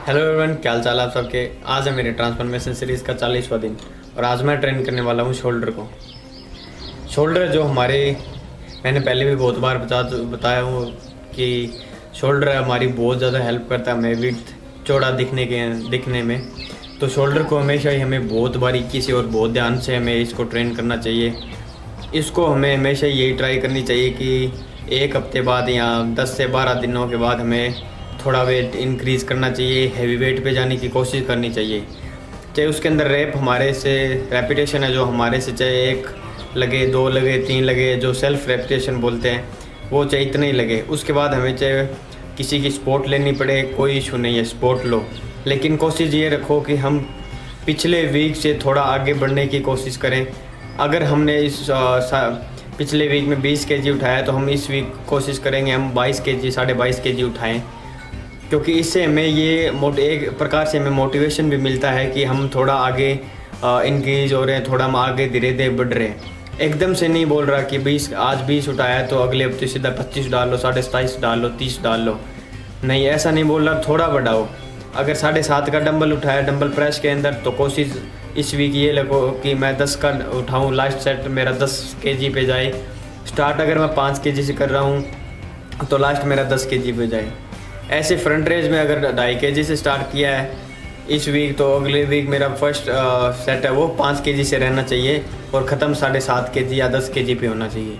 Hello everyone, क्या हाल चाल आप सबके। आज है मेरे ट्रांसफॉर्मेशन सीरीज़ का 40वां दिन और आज मैं ट्रेन करने वाला हूँ शोल्डर को। शोल्डर जो मैंने पहले भी बहुत बार बताया हूँ कि शोल्डर हमारी बहुत ज़्यादा हेल्प करता है हमें विड्थ चौड़ा दिखने में। तो शोल्डर को हमेशा ही हमें बहुत बारीकी से और बहुत ध्यान से हमें इसको ट्रेन करना चाहिए। इसको हमें हमेशा यही ट्राई करनी चाहिए कि एक हफ्ते बाद या 10 से 12 दिनों के बाद हमें थोड़ा वेट इंक्रीज़ करना चाहिए, हैवी वेट पे जाने की कोशिश करनी चाहिए। चाहे उसके अंदर रेपिटेशन है जो हमारे से चाहे 1 लगे, 2 लगे, 3 लगे, जो सेल्फ रेपिटेशन बोलते हैं वो चाहे इतने ही लगे। उसके बाद हमें चाहे किसी की सपोर्ट लेनी पड़े, कोई इशू नहीं है, सपोर्ट लो, लेकिन कोशिश ये रखो कि हम पिछले वीक से थोड़ा आगे बढ़ने की कोशिश करें। अगर हमने पिछले वीक में 20 केजी उठाया तो हम इस वीक कोशिश करेंगे हम 22 केजी, 22.5 केजी उठाएं, क्योंकि इससे हमें एक प्रकार से हमें मोटिवेशन भी मिलता है कि हम थोड़ा आगे इंक्रीज हो रहे हैं, थोड़ा हम आगे धीरे धीरे बढ़ रहे हैं। एकदम से नहीं बोल रहा कि आज 20 उठाया तो अगले हफ्ते सीधा 25 डाल लो, 27.5 डाल लो, 30 डाल लो, नहीं ऐसा नहीं बोल रहा, थोड़ा बढ़ाओ। अगर 7.5 का डंबल उठाया डंबल प्रेस के अंदर तो कोशिश इस वीक ये लगो कि मैं 10 का उठाऊँ, लास्ट सेट मेरा 10 केजी पे जाए। स्टार्ट अगर मैं 5 केजी से कर रहा हूँ तो लास्ट मेरा 10 केजी पे जाए। ऐसे फ्रंट रेज में अगर 2.5 केजी से स्टार्ट किया है इस वीक तो अगले वीक मेरा फर्स्ट सेट है वो 5 केजी से रहना चाहिए और ख़त्म 7.5 केजी या 10 केजी पे होना चाहिए।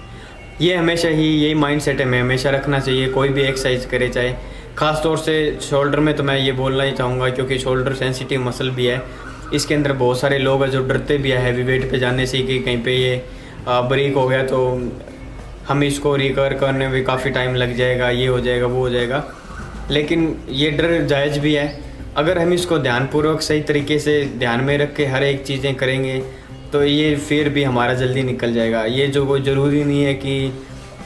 ये हमेशा ही यही माइंड सेट हमें हमेशा रखना चाहिए, कोई भी एक्सरसाइज करे, चाहे ख़ास तौर से शोल्डर में तो मैं ये बोलना ही चाहूँगा क्योंकि शोल्डर सेंसिटिव मसल भी है। इसके अंदर बहुत सारे लोग हैं जो डरते भी है हैवी वेट पे जाने से कि कहीं पे ये ब्रेक हो गया तो हम इसको रिकवर करने में काफ़ी टाइम लग जाएगा, ये हो जाएगा, वो हो जाएगा। लेकिन ये डर जायज़ भी है। अगर हम इसको ध्यानपूर्वक सही तरीके से ध्यान में रख के हर एक चीज़ें करेंगे तो ये फिर भी हमारा जल्दी निकल जाएगा। ये जो कोई ज़रूरी नहीं है कि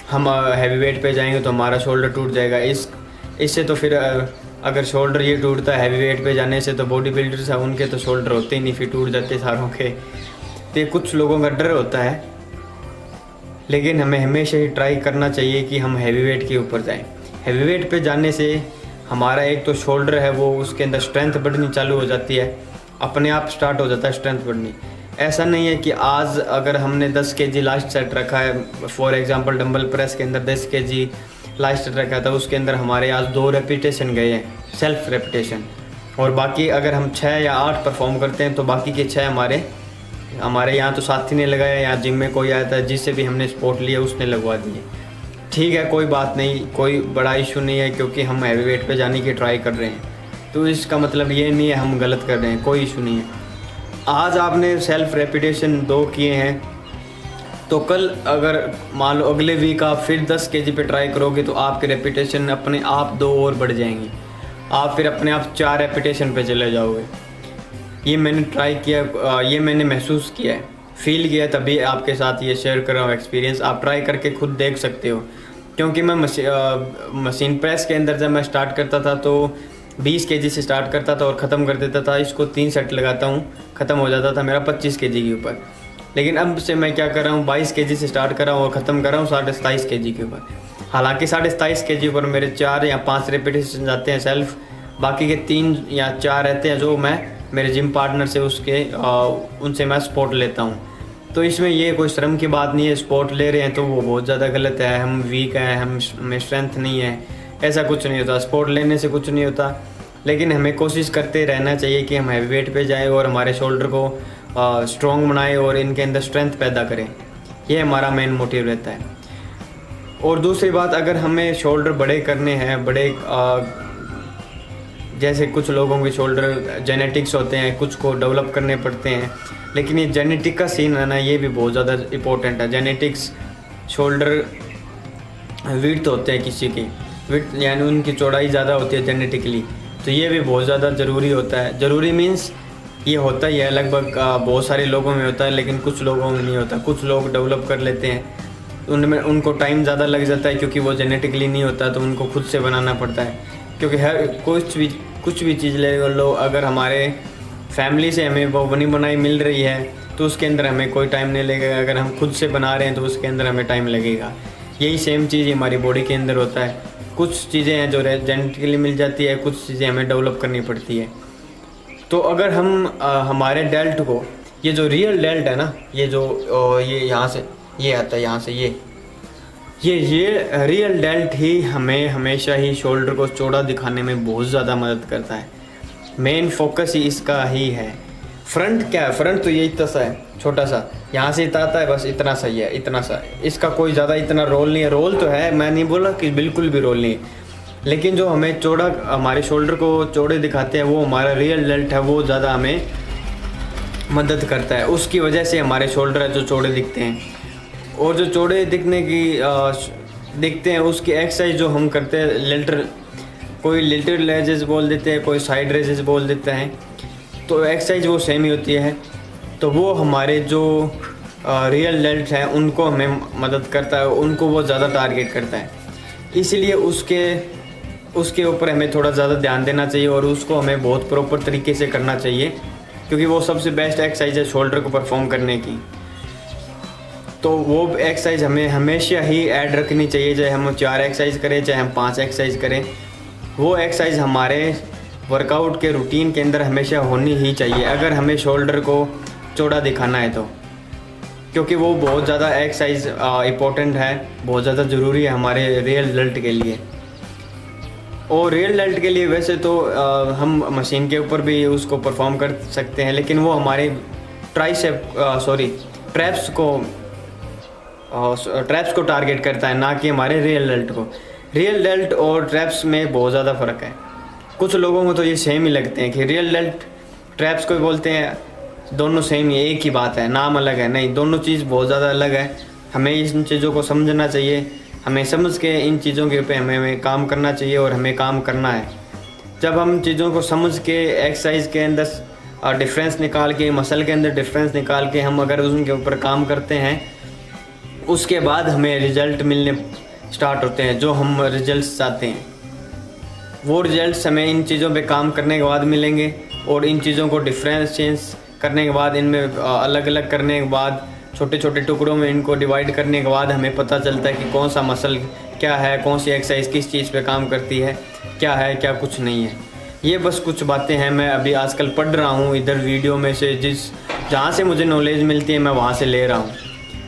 हम हैवी वेट पे जाएंगे तो हमारा शोल्डर टूट जाएगा। इससे तो फिर अगर शोल्डर ये टूटता है हैवी वेट पे जाने से तो बॉडी बिल्डर्स हैं उनके तो शोल्डर होते ही नहीं, फिर टूट जाते सारों के। तो ये कुछ लोगों का डर होता है, लेकिन हमें हमेशा ही ट्राई करना चाहिए कि हम हैवी वेट के ऊपर जाएं। हैवी वेट पे जाने से हमारा एक तो शोल्डर है वो उसके अंदर स्ट्रेंथ बढ़नी चालू हो जाती है, अपने आप स्टार्ट हो जाता है स्ट्रेंथ बढ़नी। ऐसा नहीं है कि आज अगर हमने 10 केजी लास्ट सेट रखा है, फॉर एग्जांपल डंबल प्रेस के अंदर 10 केजी लास्ट सेट रखा था, उसके अंदर हमारे आज 2 रेपिटेशन गए हैं सेल्फ रेपिटेशन, और बाकी अगर हम 6 या 8 परफॉर्म करते हैं तो बाकी के 6 हमारे यहाँ तो साथी ने लगाया, यहाँ जिम में कोई आया था जिससे भी हमने सपोर्ट लिया उसने लगवा दिए। ठीक है, कोई बात नहीं, कोई बड़ा इशू नहीं है क्योंकि हम हैवी वेट पे जाने की ट्राई कर रहे हैं, तो इसका मतलब ये नहीं है हम गलत कर रहे हैं, कोई इशू नहीं है। आज आपने सेल्फ रेपिटेशन 2 किए हैं तो कल अगर मान लो अगले वीक आप फिर 10 केजी पे ट्राई करोगे तो आपके रेपिटेशन अपने आप 2 और बढ़ जाएंगी, आप फिर अपने आप 4 रेपिटेशन पे चले जाओगे। ये मैंने ट्राई किया, ये मैंने महसूस किया है, फील किया, तभी आपके साथ ये शेयर कर रहा हूँ एक्सपीरियंस। आप ट्राई करके खुद देख सकते हो, क्योंकि मैं मशीन प्रेस के अंदर जब मैं स्टार्ट करता था तो 20 केजी से स्टार्ट करता था और ख़त्म कर देता था। इसको 3 सेट लगाता हूँ, ख़त्म हो जाता था मेरा 25 केजी के ऊपर। लेकिन अब से मैं क्या कर रहा हूँ, 22 केजी से स्टार्ट कर रहा हूँ और ख़त्म कर रहा हूँ 27.5 केजी के ऊपर। हालाँकि 27.5 केजी ऊपर मेरे 4 या 5 रेपिटेशन जाते हैं सेल्फ, बाकी के 3 या 4 रहते हैं जो मैं मेरे जिम पार्टनर से उनसे मैं सपोर्ट लेता हूँ। तो इसमें ये कोई शर्म की बात नहीं है, सपोर्ट ले रहे हैं तो वो बहुत ज़्यादा गलत है, हम वीक हैं, हमें स्ट्रेंथ नहीं है, ऐसा कुछ नहीं होता। सपोर्ट लेने से कुछ नहीं होता, लेकिन हमें कोशिश करते रहना चाहिए कि हम हैवी वेट पे जाएं और हमारे शोल्डर को स्ट्रॉन्ग बनाएं और इनके अंदर स्ट्रेंथ पैदा करें। ये हमारा मेन मोटिव रहता है। और दूसरी बात, अगर हमें शोल्डर बड़े करने हैं, जैसे कुछ लोगों के शोल्डर जेनेटिक्स होते हैं, कुछ को डेवलप करने पड़ते हैं, लेकिन ये जेनेटिक का सीन है ना, ये भी बहुत ज़्यादा इम्पोर्टेंट है। जेनेटिक्स शोल्डर विड्थ होते हैं किसी की, विड्थ यानी उनकी चौड़ाई ज़्यादा होती है जेनेटिकली, तो ये भी बहुत ज़्यादा ज़रूरी होता है। ज़रूरी मीन्स ये होता ही है, लगभग बहुत सारे लोगों में होता है, लेकिन कुछ लोगों में नहीं होता। कुछ लोग डेवलप कर लेते हैं, उनमें उनको टाइम ज़्यादा लग जाता है क्योंकि वो जेनेटिकली नहीं होता, तो उनको खुद से बनाना पड़ता है। क्योंकि हर कुछ भी चीज़ ले लो, अगर हमारे फैमिली से हमें वो बनी बनाई मिल रही है तो उसके अंदर हमें कोई टाइम नहीं लगेगा। अगर हम खुद से बना रहे हैं तो उसके अंदर हमें टाइम लगेगा। यही सेम चीज़ हमारी बॉडी के अंदर होता है। कुछ चीज़ें हैं जो जेनेटिकली मिल जाती है, कुछ चीज़ें हमें डेवलप करनी पड़ती है। तो अगर हम हमारे डेल्ट को, ये जो रियल डेल्ट है ना, ये जो ये यहाँ से ये आता है, यहाँ से ये रियल डेल्ट ही हमें हमेशा ही शोल्डर को चौड़ा दिखाने में बहुत ज़्यादा मदद करता है। मेन फोकस ही इसका ही है। फ्रंट क्या है, फ्रंट तो ये इतना सा है, छोटा सा, यहाँ से इतना आता है, बस इतना सा ही है, इतना सा। इसका कोई ज़्यादा इतना रोल नहीं है। रोल तो है, मैं नहीं बोला कि बिल्कुल भी रोल नहीं है, लेकिन जो हमें चौड़ा, हमारे शोल्डर को चौड़े दिखाते हैं, वो हमारा रियल डेल्ट है, वो ज़्यादा हमें मदद करता है। उसकी वजह से हमारे शोल्डर है जो चौड़े दिखते हैं। और जो चौड़े दिखते हैं उसकी एक्सरसाइज जो हम करते हैं, कोई लिटिल रेजेस बोल देते हैं, कोई साइड रेजेस बोल देते हैं, तो एक्सरसाइज वो सेम ही होती है। तो वो हमारे जो रियल डेल्ट हैं उनको हमें मदद करता है, उनको वो ज़्यादा टारगेट करता है। इसलिए उसके ऊपर हमें थोड़ा ज़्यादा ध्यान देना चाहिए और उसको हमें बहुत प्रॉपर तरीके से करना चाहिए, क्योंकि वो सबसे बेस्ट एक्सरसाइज है शोल्डर को परफॉर्म करने की। तो वो एक्सरसाइज हमें हमेशा ही ऐड रखनी चाहिए, चाहे हम 4 एक्सरसाइज करें, चाहे हम 5 एक्सरसाइज करें। वो एक्सरसाइज हमारे वर्कआउट के रूटीन के अंदर हमेशा होनी ही चाहिए, अगर हमें शोल्डर को चौड़ा दिखाना है तो, क्योंकि वो बहुत ज़्यादा एक्सरसाइज इम्पोर्टेंट है, बहुत ज़्यादा ज़रूरी है हमारे रियल रिजल्ट के लिए। और रियल रिजल्ट के लिए वैसे तो हम मशीन के ऊपर भी उसको परफॉर्म कर सकते हैं, लेकिन वो हमारे ट्रैप्स को टारगेट करता है, ना कि हमारे रियल डेल्ट को। रियल डेल्ट और ट्रैप्स में बहुत ज़्यादा फ़र्क है। कुछ लोगों को तो ये सेम ही लगते हैं कि रियल डेल्ट ट्रैप्स को बोलते हैं, दोनों सेम ही, एक ही बात है, नाम अलग है। नहीं, दोनों चीज़ बहुत ज़्यादा अलग है। हमें इन चीज़ों को समझना चाहिए, हमें समझ के इन चीज़ों के ऊपर हमें काम करना चाहिए और हमें काम करना है। जब हम चीज़ों को समझ के एक्सरसाइज के अंदर डिफरेंस निकाल के, मसल के अंदर डिफरेंस निकाल के हम अगर उनके ऊपर काम करते हैं, उसके बाद हमें रिज़ल्ट मिलने स्टार्ट होते हैं, जो हम रिजल्ट्स चाहते हैं। वो रिजल्ट्स हमें इन चीज़ों पे काम करने के बाद मिलेंगे, और इन चीज़ों को डिफरेंशिएट करने के बाद, इनमें अलग अलग करने के बाद, छोटे छोटे टुकड़ों में इनको डिवाइड करने के बाद हमें पता चलता है कि कौन सा मसल क्या है, कौन सी एक्सरसाइज किस चीज़ पे काम करती है, क्या है क्या कुछ नहीं है। ये बस कुछ बातें हैं, मैं अभी आजकल पढ़ रहा हूँ इधर वीडियो में से, जहाँ से मुझे नॉलेज मिलती है मैं वहाँ से ले रहा हूँ।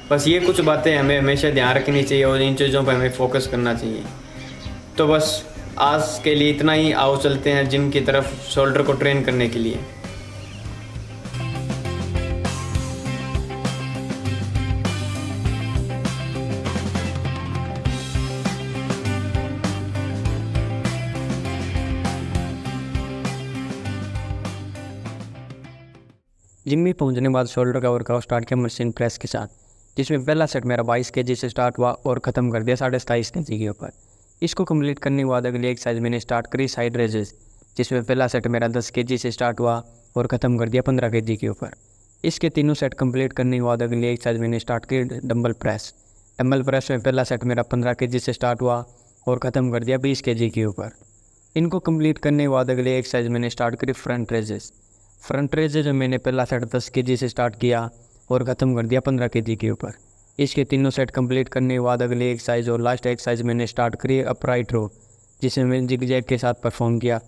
बस ये कुछ बातें हमें हमेशा ध्यान रखनी चाहिए और इन चीज़ों पर हमें फोकस करना चाहिए। तो बस आज के लिए इतना ही। आओ चलते हैं जिम की तरफ शोल्डर को ट्रेन करने के लिए। जिम में पहुंचने के बाद शोल्डर का वर्कआउट स्टार्ट किया मशीन प्रेस के साथ, जिसमें पहला सेट मेरा 22 kg से स्टार्ट हुआ और ख़त्म कर दिया 27.5 kg के ऊपर। इसको कंप्लीट करने के बाद अगली एक्सरसाइज मैंने स्टार्ट करी साइड रेजेस, जिसमें पहला सेट मेरा 10 kg से स्टार्ट हुआ और ख़त्म कर दिया 15 kg के ऊपर। इसके तीनों सेट कंप्लीट करने के बाद अगली एक्सरसाइज मैंने स्टार्ट की डंबल प्रेस। डंबल प्रेस में पहला सेट मेरा 15 kg से स्टार्ट हुआ और ख़त्म कर दिया 20 kg के ऊपर। इनको कंप्लीट करने के बाद अगली एक्सरसाइज मैंने स्टार्ट करी फ्रंट रेजेस। फ्रंट रेजेस में मैंने पहला सेट 10 kg से स्टार्ट किया और ख़त्म कर दिया 15 kg के ऊपर। इसके तीनों सेट कंप्लीट करने के बाद अगली एक्सरसाइज और लास्ट एक्सरसाइज मैंने स्टार्ट करी अपराइट रो, जिसे मैंने जिग जैग के साथ परफॉर्म किया,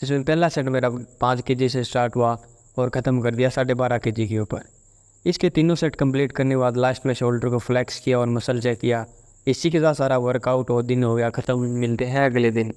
जिसमें पहला सेट मेरा 5 kg से स्टार्ट हुआ और ख़त्म कर दिया 12.5 kg के ऊपर। इसके तीनों सेट कंप्लीट करने के बाद लास्ट में शोल्डर को फ्लैक्स किया और मसल चेक किया। इसी के साथ सारा वर्कआउट और दिन हो गया ख़त्म। मिलते हैं अगले दिन।